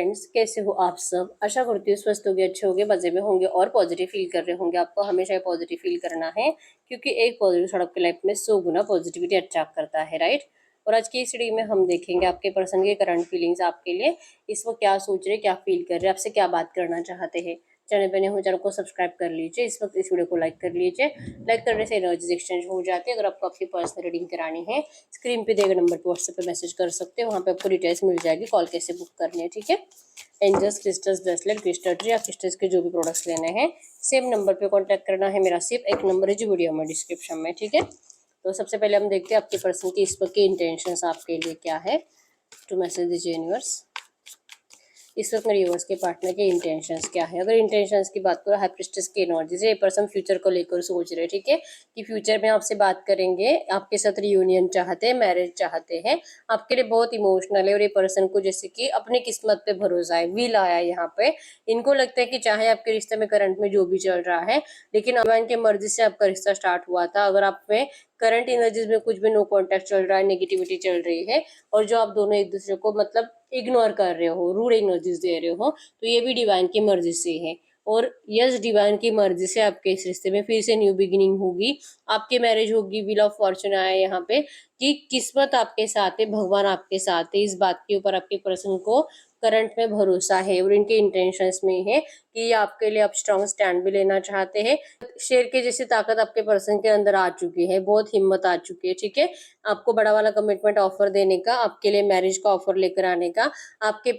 Friends, कैसे हो आप सब। आशा करती हूँ स्वस्थ होंगे, अच्छे होंगे, मजे में होंगे और पॉजिटिव फील कर रहे होंगे। आपको हमेशा पॉजिटिव फील करना है क्योंकि एक पॉजिटिव थॉट आपकी लाइफ में 100 गुना पॉजिटिविटी अट्रैक्ट करता है, राइट। और आज की इस वीडियो में हम देखेंगे आपके पर्सन के करंट फीलिंग्स आपके लिए, इस वक्त क्या सोच रहे, क्या फील कर रहे, आपसे क्या बात करना चाहते हैं। चैनल पर नए हो चैनल को सब्सक्राइब कर लीजिए, इस वक्त इस वीडियो को लाइक कर लीजिए। लाइक करने से एनर्जीज एक्सचेंज हो जाती है। अगर आपको आपकी पर्सनल रीडिंग करानी है, स्क्रीन पे दिए गए नंबर पर व्हाट्सएप पे मैसेज कर सकते हैं, वहाँ पे आपको डिटेल्स मिल जाएगी, कॉल कैसे बुक करनी है, ठीक है। Angels, crystals, bracelet, crystal tree या क्रिस्टल्स के जो भी प्रोडक्ट्स लेने हैं, सेम नंबर पे कांटेक्ट करना है। मेरा सिर्फ एक नंबर है जो वीडियो में डिस्क्रिप्शन में, ठीक है। तो सबसे पहले हम देखते हैं आपके पर्सन की इस वक्त की इंटेंशंस आपके लिए क्या है। टू मैसेज दीजिए यूनिवर्स, इस वक्त मेरे यूनिवर्स के पार्टनर के इंटेंशंस क्या है। अगर इंटेंशंस की बात करो, हाई प्रिस्टेस की एनर्जी से ये पर्सन फ्यूचर को लेकर सोच रहे हैं, ठीक है, कि फ्यूचर में आपसे बात करेंगे, आपके साथ रियूनियन चाहते हैं, मैरिज चाहते हैं, आपके लिए बहुत इमोशनल है। और ये पर्सन को जैसे कि अपनी किस्मत पे भरोसा है, विल आया है यहाँ पे। इनको लगता है कि चाहे आपके रिश्ते में करंट में जो भी चल रहा है, लेकिन भगवान की मर्जी से आपका रिश्ता स्टार्ट हुआ था। अगर आप में करंट एनर्जीज में कुछ भी नो कॉन्टैक्ट चल रहा है, नेगेटिविटी चल रही है, और जो आप दोनों एक दूसरे को मतलब इग्नोर कर रहे हो, रूड एनर्जीज दे रहे हो, तो ये भी डिवाइन की मर्जी से है। और यस, डिवाइन की मर्जी से आपके इस रिश्ते में फिर से न्यू बिगिनिंग होगी, आपकी मैरिज होगी। व्हील ऑफ फॉर्चून आया है यहाँ पे कि किस्मत आपके साथ है, भगवान आपके साथ है। इस बात के ऊपर आपके पर्सन को करंट में भरोसा है और इनके इंटेंशंस में है कि आपके लिए आप स्ट्रॉन्ग स्टैंड भी लेना चाहते हैं। शेर के जैसी ताकत आपके पर्सन के अंदर आ चुकी है, बहुत हिम्मत आ चुकी है, ठीक है। आपको बड़ा वाला कमिटमेंट ऑफर देने का, आपके लिए मैरिज का ऑफर लेकर आने का आपके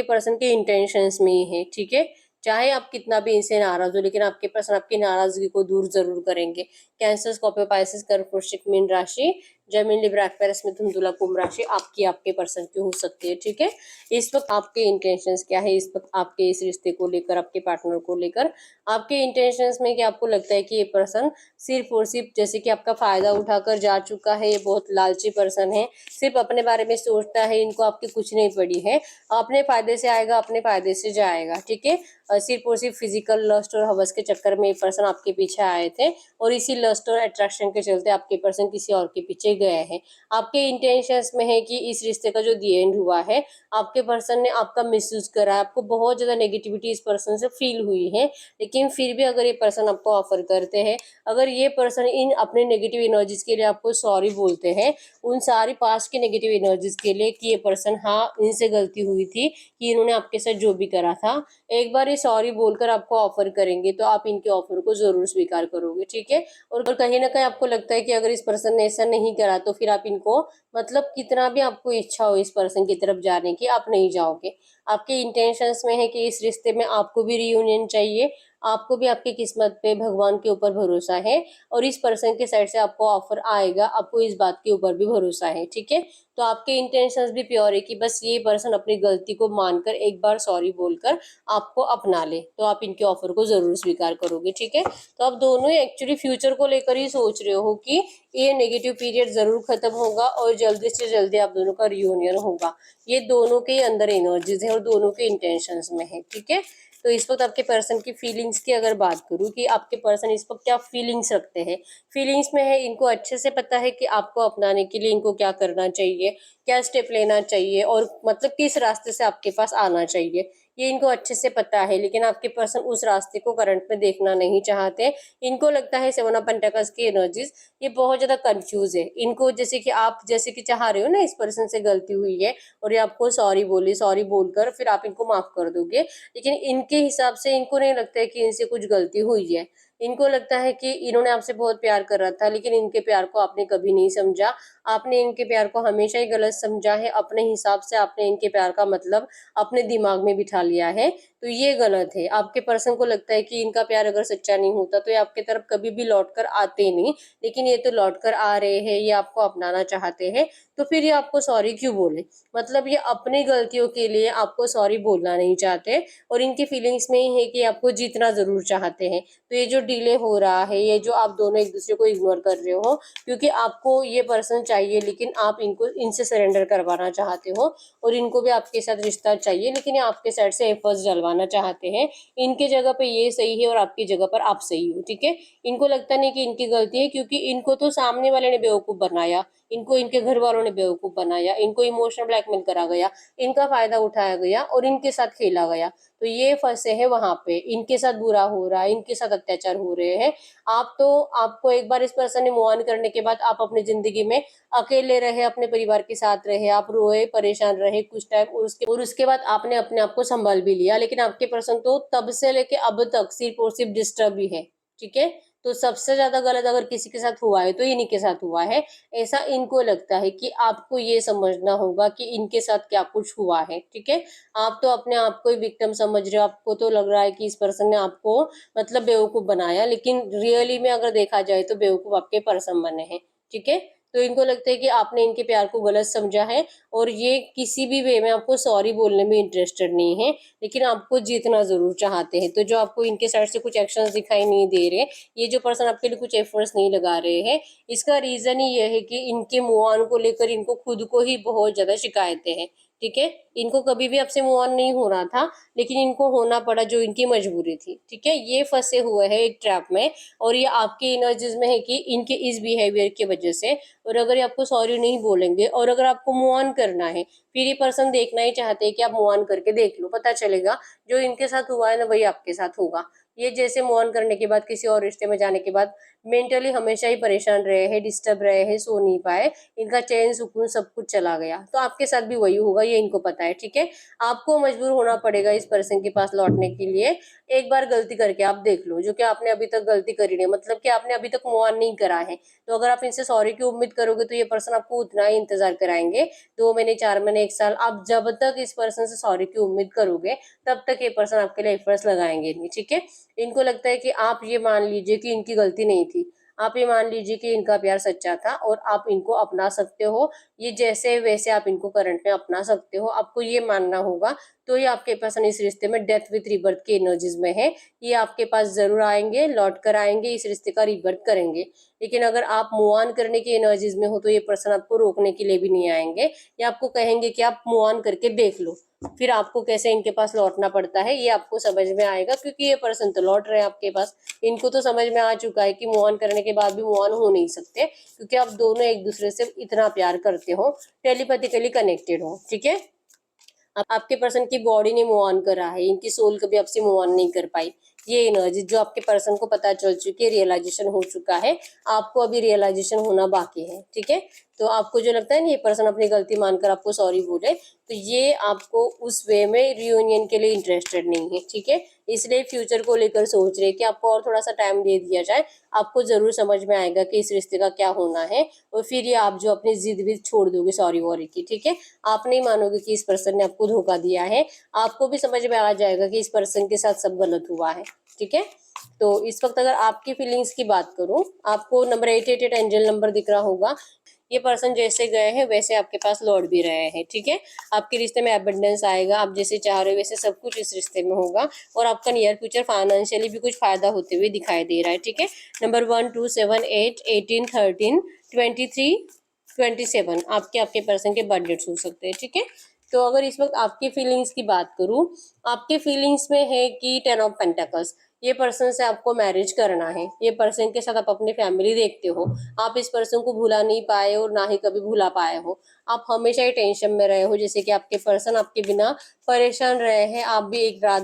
पर्सन के इंटेंशंस में ही है, ठीक है। चाहे आप कितना भी इनसे नाराज हो, लेकिन आपके पर्सन आपकी नाराजगी को दूर जरूर करेंगे। कैंसर, स्कॉर्पियो, पाइसेस, कर्क, वृश्चिक, मीन राशि, जेमिनी, लिब्रा, एक्वेरियस, मिथुन, तुला, कुंभ राशि आपके पर्सन की हो सकती है, ठीक है। इस वक्त आपके इंटेंशंस क्या है, इस वक्त आपके इस रिश्ते को लेकर, आपके पार्टनर को लेकर आपके इंटेंशंस में कि आपको लगता है कि ये पर्सन सिर्फ और सिर्फ जैसे कि आपका फायदा उठाकर जा चुका है। ये बहुत लालची पर्सन है, सिर्फ अपने बारे में सोचता है, इनको आपकी कुछ नहीं पड़ी है। अपने फायदे से आएगा, अपने फायदे से जाएगा, ठीक है। सिर्फ और सिर्फ फिजिकल लस्ट और हवस के चक्कर में ये पर्सन आपके पीछे आए थे, और इसी लस्ट और अट्रैक्शन के चलते आपके पर्सन किसी और के पीछे गए हैं। आपके इंटेंशंस में है कि इस रिश्ते का जो दी एंड हुआ है, आपके पर्सन ने आपका मिसयूज करा है, आपको बहुत ज्यादा नेगेटिविटी इस पर्सन से फील हुई है। लेकिन फिर भी अगर ये पर्सन आपको ऑफर करते हैं, अगर ये पर्सन इन अपने नेगेटिव एनर्जीज के लिए आपको सॉरी बोलते हैं, उन सारी पास्ट की नेगेटिव एनर्जीज के लिए कि ये पर्सन हाँ इनसे गलती हुई थी कि इन्होंने आपके साथ जो भी करा था, एक बार ये सॉरी बोलकर आपको ऑफर करेंगे, तो आप इनके ऑफर को जरूर स्वीकार करोगे, ठीक है। और कहीं ना कहीं आपको लगता है कि अगर इस पर्सन ने ऐसा नहीं करा तो फिर आप इनको मतलब कितना भी आपको इच्छा हो इस पर्सन की तरफ जाने की, आप नहीं जाओगे। आपके इंटेंशंस में है कि इस रिश्ते में आपको भी रियूनियन चाहिए, आपको भी आपकी किस्मत पे, भगवान के ऊपर भरोसा है, और इस पर्सन के साइड से आपको ऑफर आएगा, आपको इस बात के ऊपर भी भरोसा है, ठीक है। तो आपके इंटेंशंस भी प्योर है कि बस ये पर्सन अपनी गलती को मानकर एक बार सॉरी बोलकर आपको अपना ले, तो आप इनके ऑफर को जरूर स्वीकार करोगे, ठीक है। तो आप दोनों ही एक्चुअली फ्यूचर को लेकर ही सोच रहे हो कि ये नेगेटिव पीरियड जरूर खत्म होगा और जल्दी से जल्दी आप दोनों का रियूनियन होगा। ये दोनों के अंदर एनर्जीज है और दोनों के इंटेंशंस में है, ठीक है। तो इस वक्त आपके पर्सन की फीलिंग्स की अगर बात करूं कि आपके पर्सन इस वक्त क्या फीलिंग्स रखते हैं, फीलिंग्स में है इनको अच्छे से पता है कि आपको अपनाने के लिए इनको क्या करना चाहिए, क्या स्टेप लेना चाहिए, और मतलब किस रास्ते से आपके पास आना चाहिए, ये इनको अच्छे से पता है। लेकिन आपके पर्सन उस रास्ते को करंट में देखना नहीं चाहते। इनको लगता है सेवन ऑफ पेंटाकल्स की एनर्जीज ये बहुत ज्यादा कंफ्यूज है। इनको जैसे कि आप जैसे कि चाह रहे हो ना, इस पर्सन से गलती हुई है और ये आपको सॉरी बोले, सॉरी बोलकर फिर आप इनको माफ कर दोगे, लेकिन इनके हिसाब से इनको नहीं लगता है कि इनसे कुछ गलती हुई है। इनको लगता है कि इन्होंने आपसे बहुत प्यार कर रहा था, लेकिन इनके प्यार को आपने कभी नहीं समझा। आपने इनके प्यार को हमेशा ही गलत समझा है, अपने हिसाब से आपने इनके प्यार का मतलब अपने दिमाग में बिठा लिया है, तो ये गलत है। आपके पर्सन को लगता है कि इनका प्यार अगर सच्चा नहीं होता तो ये आपके तरफ कभी भी लौट कर आते नहीं, लेकिन ये तो लौट कर आ रहे हैं, ये आपको अपनाना चाहते हैं, तो फिर ये आपको सॉरी क्यों बोले। मतलब ये अपनी गलतियों के लिए आपको सॉरी बोलना नहीं चाहते, और इनकी फीलिंग्स में ही है कि आपको जीतना जरूर चाहते हैं। तो ये जो डिले हो रहा है, ये जो आप दोनों एक दूसरे को इग्नोर कर रहे हो, क्योंकि आपको ये पर्सन चाहिए लेकिन आप इनसे सरेंडर करवाना चाहते हो, और इनको भी आपके साथ रिश्ता चाहिए, लेकिन ये आपके साइड से एफर्ट्स डलवाना करवाना चाहते हैं। इनके जगह पे ये सही है और आपकी जगह पर आप सही हो, ठीक है। इनको लगता नहीं कि इनकी गलती है, क्योंकि इनको तो सामने वाले ने बेवकूफ बनाया, इनको इनके घर वालों ने बेवकूफ बनाया, इनको इमोशनल ब्लैकमेल करा गया, इनका फायदा उठाया गया और इनके साथ खेला गया। तो ये फंसे हैं वहां पे, इनके साथ बुरा हो रहा है, इनके साथ अत्याचार हो रहे हैं। आपको एक बार इस पर्सन ने मूव ऑन करने के बाद आप अपनी जिंदगी में अकेले रहे, अपने परिवार के साथ रहे, आप रोए परेशान रहे कुछ टाइम, और उसके बाद आपने अपने आप को संभाल भी लिया। लेकिन आपके पर्सन तो तब से लेके अब तक सिर्फ और सिर्फ डिस्टर्ब ही है, ठीक है। तो सबसे ज्यादा गलत अगर किसी के साथ हुआ है तो इन्हीं के साथ हुआ है, ऐसा इनको लगता है। कि आपको ये समझना होगा कि इनके साथ क्या कुछ हुआ है, ठीक है। आप तो अपने आप को ही विक्टिम समझ रहे हो, आपको तो लग रहा है कि इस पर्सन ने आपको मतलब बेवकूफ बनाया, लेकिन रियली में अगर देखा जाए तो बेवकूफ आपके पर्सन बने हैं, ठीक है। तो इनको लगता है कि आपने इनके प्यार को गलत समझा है, और ये किसी भी वे में आपको सॉरी बोलने में इंटरेस्टेड नहीं है, लेकिन आपको जीतना जरूर चाहते हैं। तो जो आपको इनके साइड से कुछ एक्शंस दिखाई नहीं दे रहे, ये जो पर्सन आपके लिए कुछ एफर्ट्स नहीं लगा रहे हैं, इसका रीजन ही ये है कि इनके मूव ऑन को लेकर इनको खुद को ही बहुत ज्यादा शिकायतें हैं, ठीक है। इनको कभी भी आपसे मूव ऑन नहीं होना था, लेकिन इनको होना पड़ा, जो इनकी मजबूरी थी, ठीक है। ये फंसे हुए हैं एक ट्रैप में, और ये आपकी एनर्जीज में है कि इनके इस बिहेवियर की वजह से। और अगर ये आपको सॉरी नहीं बोलेंगे, और अगर आपको मूव ऑन करना है, फिर ये पर्सन देखना ही चाहते हैं कि आप मूव ऑन करके देख लो, पता चलेगा जो इनके साथ हुआ है ना वही आपके साथ होगा। ये जैसे मूव ऑन करने के बाद, किसी और रिश्ते में जाने के बाद मेंटली हमेशा ही परेशान रहे हैं, डिस्टर्ब रहे हैं, सो नहीं पाए, इनका चैन सुकून सब कुछ चला गया। तो आपके साथ भी वही होगा, ये इनको पता है, ठीक है। आपको मजबूर होना पड़ेगा इस पर्सन के पास लौटने के लिए। एक बार गलती करके आप देख लो, जो कि आपने अभी तक गलती करी नहीं, मतलब कि आपने अभी तक मूव ऑन नहीं करा है। तो अगर आप इनसे सॉरी की उम्मीद करोगे तो ये पर्सन आपको उतना ही इंतजार कराएंगे, 2 महीने, 4 महीने, 1 साल। आप जब तक इस पर्सन से सॉरी की उम्मीद करोगे, तब तक ये पर्सन आपके लिए एफर्ट्स लगाएंगे नहीं, ठीक है। इनको लगता है कि आप ये मान लीजिए कि इनकी गलती नहीं थी, आप ये मान लीजिए कि इनका प्यार सच्चा था, और आप इनको अपना सकते हो। ये जैसे वैसे आप इनको करंट में अपना सकते हो, आपको ये मानना होगा। तो ये आपके पास इस रिश्ते में डेथ विथ रिबर्थ की एनर्जीज में है। ये आपके पास जरूर आएंगे, लौट कर आएंगे, इस रिश्ते का रिबर्थ करेंगे। लेकिन अगर आप मूव ऑन करने की एनर्जीज में हो, तो ये पर्सन आपको रोकने के लिए भी नहीं आएंगे। या आपको कहेंगे कि आप मूव ऑन करके देख लो, फिर आपको कैसे इनके पास लौटना पड़ता है ये आपको समझ में आएगा, क्योंकि ये पर्सन तो लौट रहे हैं आपके पास। इनको तो समझ में आ चुका है कि मूव ऑन करने के बाद भी मूव ऑन हो नहीं सकते, क्योंकि आप दोनों एक दूसरे से इतना प्यार करते हो, टेलीपैथिकली कनेक्टेड हो, ठीक है। आपके पर्सन की बॉडी ने मूव ऑन करा है, इनकी सोल कभी आपसे मूव ऑन नहीं कर पाई। ये एनर्जी जो आपके पर्सन को पता चल चुकी है, रियलाइजेशन हो चुका है, आपको अभी रियलाइजेशन होना बाकी है, ठीक है। तो आपको जो लगता है ना ये पर्सन अपनी गलती मानकर आपको सॉरी बोले, तो ये आपको उस वे में रियूनियन के लिए इंटरेस्टेड नहीं है, ठीक है। इसलिए फ्यूचर को लेकर सोच रहे कि आपको और थोड़ा सा टाइम दे दिया जाए, आपको जरूर समझ में आएगा कि इस रिश्ते का क्या होना है। और फिर ये आप जो अपनी जिद भी छोड़ दोगे सॉरी वॉरी की, ठीक है। आप नहीं मानोगे कि इस पर्सन ने आपको धोखा दिया है, आपको भी समझ में आ जाएगा कि इस पर्सन के साथ सब गलत हुआ है, ठीक है। तो इस वक्त अगर आपकी फीलिंग्स की बात करूं, आपको नंबर 888 एंजल नंबर दिख रहा होगा। ये पर्सन जैसे गए हैं वैसे आपके पास लौट भी रहे हैं, ठीक है। आपके रिश्ते में एबंडेंस आएगा, आप जैसे चाह रहे हो वैसे सब कुछ इस रिश्ते में होगा, और आपका नियर फ्यूचर फाइनेंशियली भी कुछ फायदा होते हुए दिखाई दे रहा है, ठीक है। नंबर 1, 2, 7, 8, 18, 13, 23, 27 आपके पर्सन के बर्थ डेट्स हो सकते हैं, ठीक है। तो अगर इस वक्त आपकी फीलिंग्स की बात करूं, आपके फीलिंग्स में है कि 10 ऑफ पेंटाकल्स, ये पर्सन से आपको मैरिज करना है, ये पर्सन के साथ आप अपनी फैमिली देखते हो, आप इस पर्सन को भुला नहीं पाए और ना ही कभी भुला पाए हो। आप हमेशा ही टेंशन में रहे हो, जैसे कि आपके पर्सन आपके बिना परेशान रहे हैं। आप भी एक रात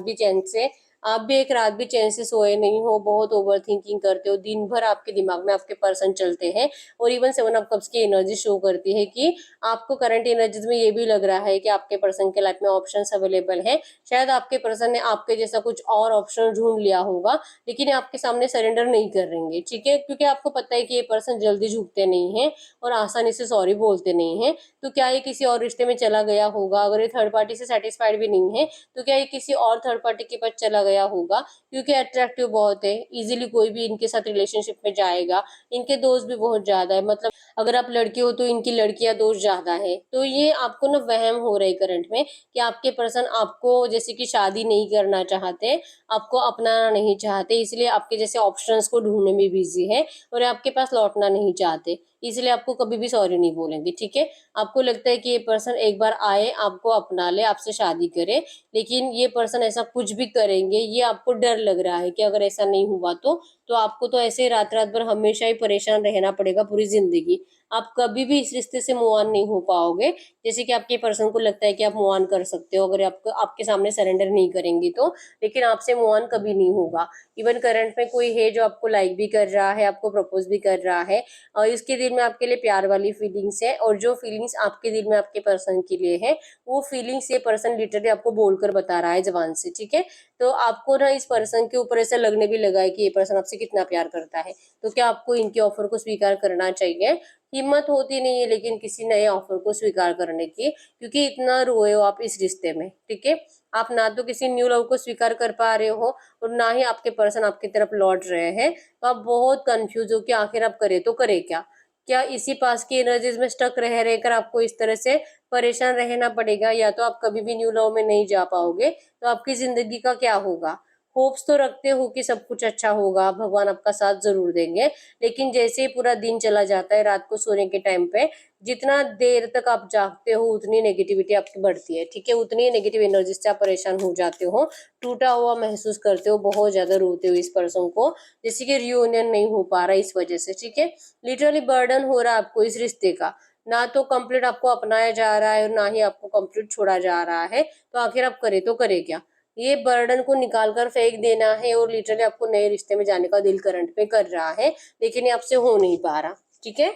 भी चैन से सोए नहीं हो, बहुत ओवर थिंकिंग करते हो, दिन भर आपके दिमाग में आपके पर्सन चलते हैं। और इवन 7 ऑफ कप्स की एनर्जी शो करती है कि आपको करंट एनर्जीज में ये भी लग रहा है कि आपके पर्सन के लाइफ में ऑप्शंस अवेलेबल है। शायद आपके पर्सन ने आपके जैसा कुछ और ऑप्शन ढूंढ लिया होगा, लेकिन ये आपके सामने सरेंडर नहीं करेंगे, ठीक है। क्योंकि आपको पता है कि ये पर्सन जल्दी झुकते नहीं है और आसानी से सॉरी बोलते नहीं है। तो क्या ये किसी और रिश्ते में चला गया होगा? अगर ये थर्ड पार्टी से सेटिस्फाइड भी नहीं है, तो क्या ये किसी और थर्ड पार्टी के पास चला गया होगा, क्योंकि अट्रैक्टिव बहुत है, इजीली कोई भी इनके साथ रिलेशनशिप में जाएगा। इनके दोस्त भी बहुत ज्यादा है, मतलब अगर आप लड़के हो तो इनकी लड़कियां दोस्त ज्यादा है। तो ये आपको ना वहम हो रहे करंट में कि आपके पर्सन आपको जैसे कि शादी नहीं करना चाहते, आपको अपनाना नहीं चाहते, इसलिए आपके जैसे ऑप्शंस को ढूंढने में बिजी है और आपके पास लौटना नहीं चाहते, इसलिए आपको कभी भी सॉरी नहीं बोलेंगे। ठीक है, आपको लगता है कि ये पर्सन एक बार आए, आपको अपना ले, आपसे शादी करे, लेकिन ये पर्सन ऐसा कुछ भी करेंगे, ये आपको डर लग रहा है कि अगर ऐसा नहीं हुआ तो आपको तो ऐसे रात रात भर हमेशा ही परेशान रहना पड़ेगा पूरी जिंदगी। आप कभी भी इस रिश्ते से मूव ऑन नहीं हो पाओगे। जैसे कि आपके पर्सन को लगता है कि आप मूव ऑन कर सकते हो अगर आपको आपके सामने सरेंडर नहीं करेंगे तो, लेकिन आपसे मूव ऑन कभी नहीं होगा। इवन करंट में कोई है जो आपको लाइक भी कर रहा है, आपको प्रपोज भी कर रहा है, और इसके दिल में आपके लिए प्यार वाली फीलिंग्स है, और जो फीलिंग्स आपके दिल में आपके पर्सन के लिए है, वो फीलिंग्स ये पर्सन लिटरली आपको बोलकर बता रहा है जबान से। ठीक है, तो आपको ना इस पर्सन के ऊपर ऐसा लगने भी लगा है कि ये पर्सन आपसे कितना प्यार करता है। तो क्या आपको इनके ऑफर को स्वीकार करना चाहिए? हिम्मत होती नहीं है लेकिन किसी नए ऑफर को स्वीकार करने की, क्योंकि इतना रोए हो आप इस रिश्ते में। ठीक है, आप ना तो किसी न्यू लव को स्वीकार कर पा रहे हो और ना ही आपके पर्सन आपकी तरफ लौट रहे हैं, तो आप बहुत कंफ्यूज हो कि आखिर आप करे तो करे क्या। क्या इसी पास की एनर्जीज में स्टक रह रहकर आपको इस तरह से परेशान रहना पड़ेगा, या तो आप कभी भी न्यू लव में नहीं जा पाओगे, तो आपकी जिंदगी का क्या होगा। होप्स तो रखते हो कि सब कुछ अच्छा होगा, भगवान आपका साथ जरूर देंगे, लेकिन जैसे ही पूरा दिन चला जाता है, रात को सोने के टाइम पे जितना देर तक आप जागते हो उतनी नेगेटिविटी आपकी बढ़ती है। ठीक है, उतनी नेगेटिव एनर्जी से आप परेशान हो जाते हो, टूटा हुआ महसूस करते हो, बहुत ज्यादा रोते हो इस पर्सन को, जैसे कि रियूनियन नहीं हो पा रहा इस वजह से। ठीक है, लिटरली बर्डन हो रहा है आपको इस रिश्ते का, ना तो कंप्लीट आपको अपनाया जा रहा है और ना ही आपको कंप्लीट छोड़ा जा रहा है, तो आखिर आप करे तो करे क्या। ये बर्डन को निकाल कर फेंक देना है और लिटरली आपको नए रिश्ते में जाने का दिल करंट में कर रहा है, लेकिन ये आपसे हो नहीं पा रहा। ठीक है,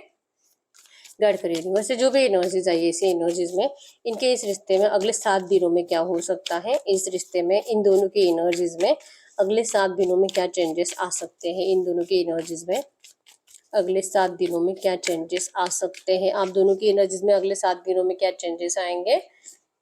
गाइड करिए वैसे जो भी एनर्जीज आई है इसी एनर्जीज में इनके इस रिश्ते में अगले 7 दिनों में क्या हो सकता है, इस रिश्ते में इन दोनों की एनर्जीज में अगले 7 दिनों में क्या चेंजेस आ सकते हैं, इन दोनों की एनर्जीज में अगले 7 दिनों में क्या चेंजेस आ सकते हैं, आप दोनों की एनर्जीज में अगले 7 दिनों में क्या चेंजेस आएंगे।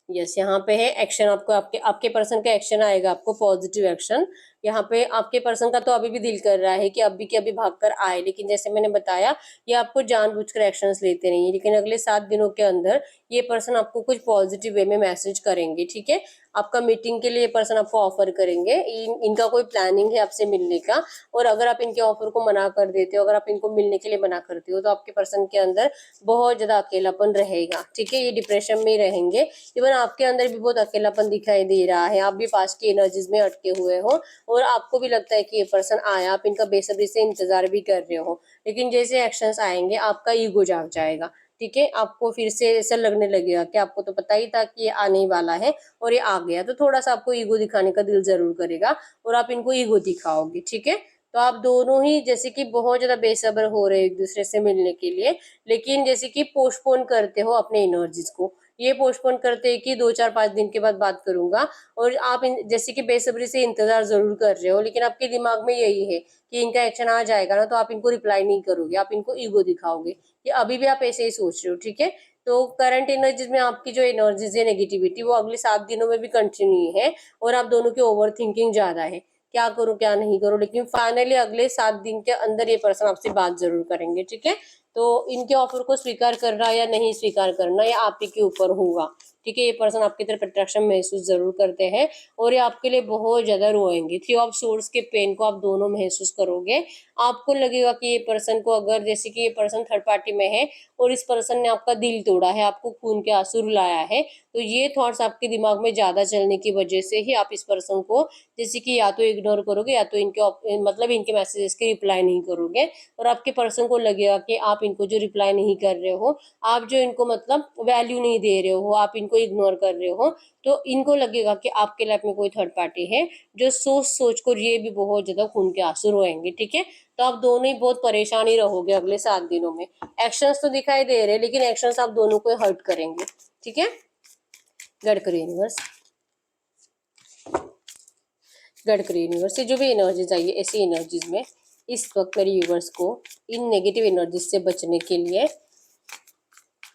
यस, यहाँ पे है एक्शन, आपको आपके आपके पर्सन का एक्शन आएगा, आपको पॉजिटिव एक्शन। यहाँ पे आपके पर्सन का तो अभी भी दिल कर रहा है कि अभी के अभी भाग कर आए, लेकिन जैसे मैंने बताया ये आपको जानबूझकर एक्शंस लेते नहीं है, लेकिन अगले 7 दिनों के अंदर ये पर्सन आपको कुछ पॉजिटिव वे में मैसेज करेंगे। ठीक है, आपका मीटिंग के लिए ये पर्सन आपको ऑफर करेंगे, इनका कोई प्लानिंग है आपसे मिलने का, और अगर आप इनके ऑफर को मना कर देते हो, अगर आप इनको मिलने के लिए मना करते हो, तो आपके पर्सन के अंदर बहुत ज्यादा अकेलापन रहेगा। ठीक है, ये डिप्रेशन में रहेंगे, इवन आपके अंदर भी बहुत अकेलापन दिखाई दे रहा है, आप भी पास्ट की एनर्जीज में अटके हुए हो और आपको भी लगता है कि ये पर्सन आया, आप इनका बेसब्री से इंतजार भी कर रहे हो, लेकिन जैसे एक्शंस आएंगे आपका ईगो जाग जाएगा। ठीक है, आपको फिर से ऐसा लगने लगेगा कि आपको तो पता ही था कि ये आने ही वाला है और ये आ गया, तो थोड़ा सा आपको ईगो दिखाने का दिल जरूर करेगा और आप इनको ईगो दिखाओगे। ठीक है, तो आप दोनों ही जैसे कि बहुत ज्यादा बेसब्र हो रहे हो एक दूसरे से मिलने के लिए, लेकिन जैसे कि पोस्टपोन करते हो अपने एनर्जीज को, ये पोस्टपोन करते हैं कि 2 4 5 दिन के बाद बात करूंगा, और आप जैसे कि बेसब्री से इंतजार जरूर कर रहे हो, लेकिन आपके दिमाग में यही है कि इनका एक्शन आ जाएगा ना तो आप इनको रिप्लाई नहीं करोगे, आप इनको ईगो दिखाओगे, ये अभी भी आप ऐसे ही सोच रहे हो। ठीक है, तो करंट एनर्जीज में आपकी जो एनर्जीज है नेगेटिविटी वो अगले 7 दिनों में भी कंटिन्यू है, और आप दोनों की ओवर थिंकिंग ज्यादा है, क्या करूं क्या नहीं करूं, लेकिन फाइनली अगले 7 दिन के अंदर ये पर्सन आपसे बात जरूर करेंगे। ठीक है, तो इनके ऑफर को स्वीकार करना या नहीं स्वीकार करना ये आप ही के ऊपर होगा। ठीक है, ये पर्सन आपकी तरफ अट्रैक्शन महसूस जरूर करते हैं और ये आपके लिए बहुत ज्यादा रोएंगे। 3 ऑफ सोर्ड्स के पेन को आप दोनों महसूस करोगे, आपको लगेगा कि ये पर्सन को, अगर जैसे कि ये पर्सन थर्ड पार्टी में है और इस पर्सन ने आपका दिल तोड़ा है, आपको खून के आंसू रुलाया है, तो ये थॉट्स आपके दिमाग में ज्यादा चलने की वजह से ही आप इस पर्सन को जैसे कि या तो इग्नोर करोगे या तो मतलब इनके मैसेजेस की रिप्लाई नहीं करोगे, और आपके पर्सन को लगेगा कि आप इनको जो रिप्लाई नहीं कर रहे हो, आप जो इनको मतलब वैल्यू नहीं दे रहे हो, आप इनको इग्नोर कर रहे हो, तो इनको लगेगा कि आपके लाइफ में कोई थर्ड पार्टी है, जो सोच सोच कर ये भी बहुत ज्यादा खून के आंसू रोएंगे। ठीक है, तो आप दोनों ही बहुत परेशान ही रहोगे अगले 7 दिनों में। एक्शंस तो दिखाई दे रहे हैं लेकिन एक्शंस आप दोनों को हर्ट करेंगे। ठीक है, गडकरी यूनिवर्स, गडकरी यूनिवर्स से जो भी एनर्जीज आई है ऐसी एनर्जीज में इस वक्त मेरे यूनिवर्स को इन नेगेटिव एनर्जीज से बचने के लिए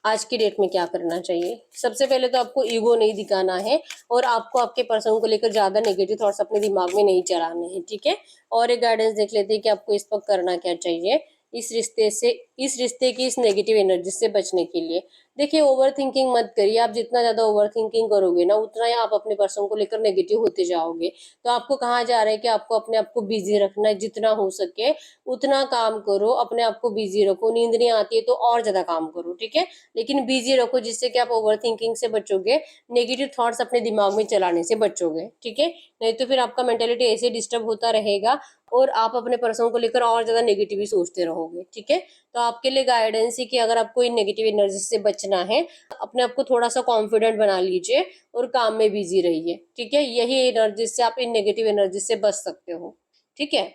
आज की डेट में क्या करना चाहिए। सबसे पहले तो आपको ईगो नहीं दिखाना है और आपको आपके पर्सन को लेकर ज्यादा नेगेटिव थॉट्स अपने दिमाग में नहीं चलाने हैं, ठीक है। और एक गाइडेंस देख लेते हैं कि आपको इस वक्त करना क्या चाहिए इस रिश्ते की इस नेगेटिव एनर्जी से बचने के लिए। देखिए, ओवर थिंकिंग मत करिए। आप जितना ज्यादा ओवर थिंकिंग करोगे ना, उतना ही आप अपने पर्सन को लेकर नेगेटिव होते जाओगे। तो आपको कहा जा रहा है कि आपको अपने आप को बिजी रखना है, जितना हो सके उतना काम करो, अपने आप को बिजी रखो। नींद नहीं आती है तो और ज्यादा काम करो, ठीक है, लेकिन बिजी रखो, जिससे कि आप ओवर थिंकिंग से बचोगे, नेगेटिव थॉट्स अपने दिमाग में चलाने से बचोगे, ठीक है। नहीं तो फिर आपका मेंटेलिटी ऐसे डिस्टर्ब होता रहेगा और आप अपने पर्सन को लेकर और ज्यादा नेगेटिव ही सोचते रहोगे, ठीक है। तो आपके लिए गाइडेंस है कि अगर आपको इन नेगेटिव एनर्जी से बचना है, अपने आप को थोड़ा सा कॉन्फिडेंट बना लीजिए और काम में बिजी रहिए, ठीक है। यही एनर्जी से आप इन नेगेटिव एनर्जी से बच सकते हो, ठीक है।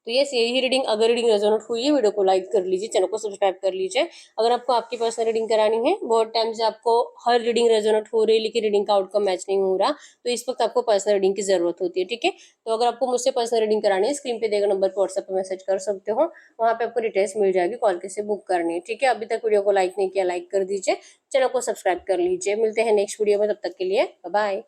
तो यस, यही रीडिंग, अगर रीडिंग रेजोनेट हुई है, वीडियो को लाइक कर लीजिए, चैनल को सब्सक्राइब कर लीजिए। अगर आपको आपकी पर्सनल रीडिंग करानी है, बहुत टाइम से आपको हर रीडिंग रेजोनेट हो रही है लेकिन रीडिंग का आउटकम मैच नहीं हो रहा, तो इस वक्त आपको पर्सनल रीडिंग की जरूरत होती है, ठीक है। तो अगर आपको मुझसे पर्सनल रीडिंग करानी है, स्क्रीन पे देगा नंबर पर व्हाट्सएप पे मैसेज कर सकते हो, वहाँ पे आपको डिटेल्स मिल जाएगी, कॉल कैसे बुक करनी है, ठीक है। अभी तक वीडियो को लाइक नहीं किया, लाइक कर दीजिए, चैनल को सब्सक्राइब कर लीजिए। मिलते हैं नेक्स्ट वीडियो में, तब तक के लिए बाय बाय।